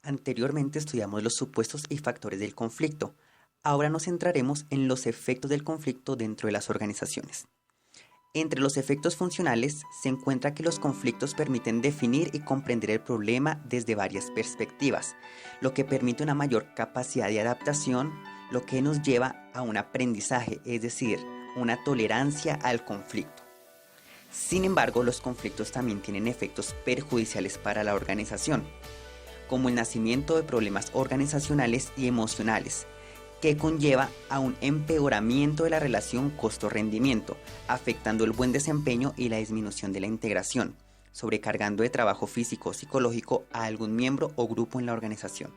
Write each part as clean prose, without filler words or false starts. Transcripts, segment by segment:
Anteriormente estudiamos los supuestos y factores del conflicto. Ahora nos centraremos en los efectos del conflicto dentro de las organizaciones. Entre los efectos funcionales se encuentra que los conflictos permiten definir y comprender el problema desde varias perspectivas, lo que permite una mayor capacidad de adaptación, lo que nos lleva a un aprendizaje, es decir, una tolerancia al conflicto. Sin embargo, los conflictos también tienen efectos perjudiciales para la organización, como el nacimiento de problemas organizacionales y emocionales, que conlleva a un empeoramiento de la relación costo-rendimiento, afectando el buen desempeño y la disminución de la integración, sobrecargando de trabajo físico o psicológico a algún miembro o grupo en la organización.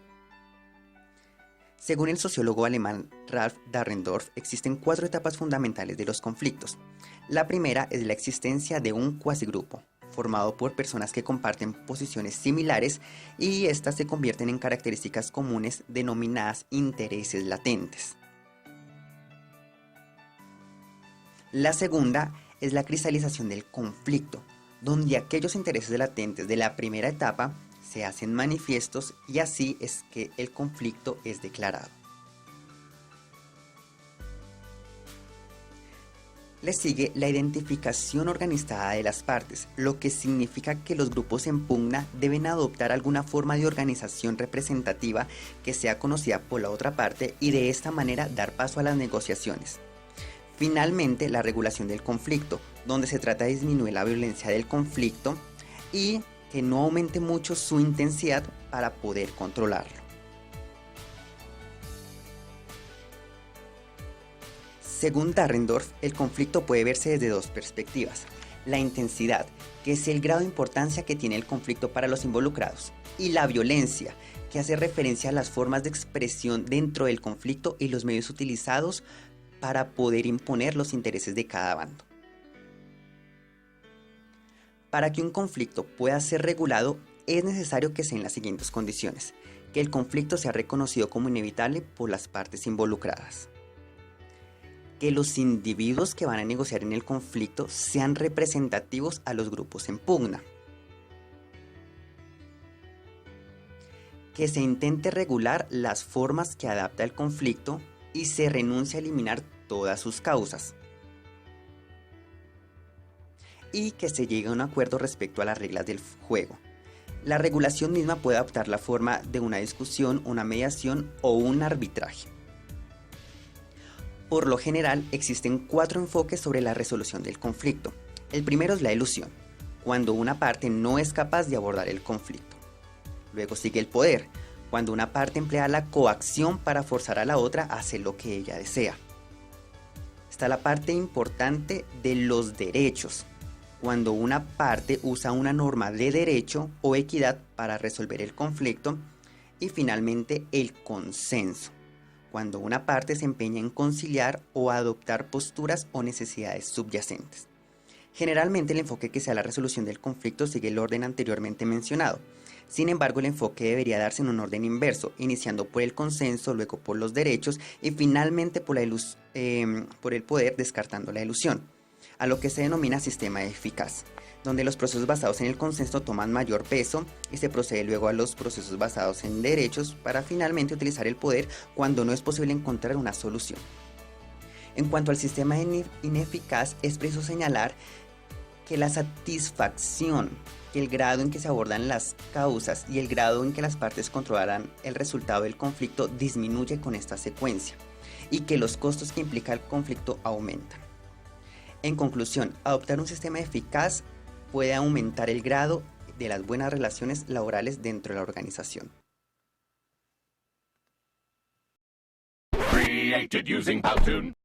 Según el sociólogo alemán Ralph Dahrendorf, existen 4 etapas fundamentales de los conflictos. La primera es la existencia de un cuasigrupo, formado por personas que comparten posiciones similares y estas se convierten en características comunes denominadas intereses latentes. La segunda es la cristalización del conflicto, donde aquellos intereses latentes de la primera etapa se hacen manifiestos y así es que el conflicto es declarado. Le sigue la identificación organizada de las partes, lo que significa que los grupos en pugna deben adoptar alguna forma de organización representativa que sea conocida por la otra parte y de esta manera dar paso a las negociaciones. Finalmente, la regulación del conflicto, donde se trata de disminuir la violencia del conflicto y que no aumente mucho su intensidad para poder controlarlo. Según Dahrendorf, el conflicto puede verse desde 2 perspectivas. La intensidad, que es el grado de importancia que tiene el conflicto para los involucrados, y la violencia, que hace referencia a las formas de expresión dentro del conflicto y los medios utilizados para poder imponer los intereses de cada bando. Para que un conflicto pueda ser regulado, es necesario que sean las siguientes condiciones: que el conflicto sea reconocido como inevitable por las partes involucradas, que los individuos que van a negociar en el conflicto sean representativos a los grupos en pugna, que se intente regular las formas que adapta el conflicto y se renuncie a eliminar todas sus causas, y que se llegue a un acuerdo respecto a las reglas del juego. La regulación misma puede adoptar la forma de una discusión, una mediación o un arbitraje. Por lo general, existen 4 enfoques sobre la resolución del conflicto. El primero es la elusión, cuando una parte no es capaz de abordar el conflicto. Luego sigue el poder, cuando una parte emplea la coacción para forzar a la otra a hacer lo que ella desea. Está la parte importante de los derechos, cuando una parte usa una norma de derecho o equidad para resolver el conflicto. Y finalmente el consenso, cuando una parte se empeña en conciliar o adoptar posturas o necesidades subyacentes. Generalmente el enfoque que sea la resolución del conflicto sigue el orden anteriormente mencionado. Sin embargo, el enfoque debería darse en un orden inverso, iniciando por el consenso, luego por los derechos y finalmente por el poder, descartando la ilusión, a lo que se denomina sistema eficaz, donde los procesos basados en el consenso toman mayor peso y se procede luego a los procesos basados en derechos para finalmente utilizar el poder cuando no es posible encontrar una solución. En cuanto al sistema ineficaz, es preciso señalar que la satisfacción, que el grado en que se abordan las causas y el grado en que las partes controlarán el resultado del conflicto disminuye con esta secuencia y que los costos que implica el conflicto aumentan. En conclusión, adoptar un sistema eficaz puede aumentar el grado de las buenas relaciones laborales dentro de la organización. Created using Powtoon.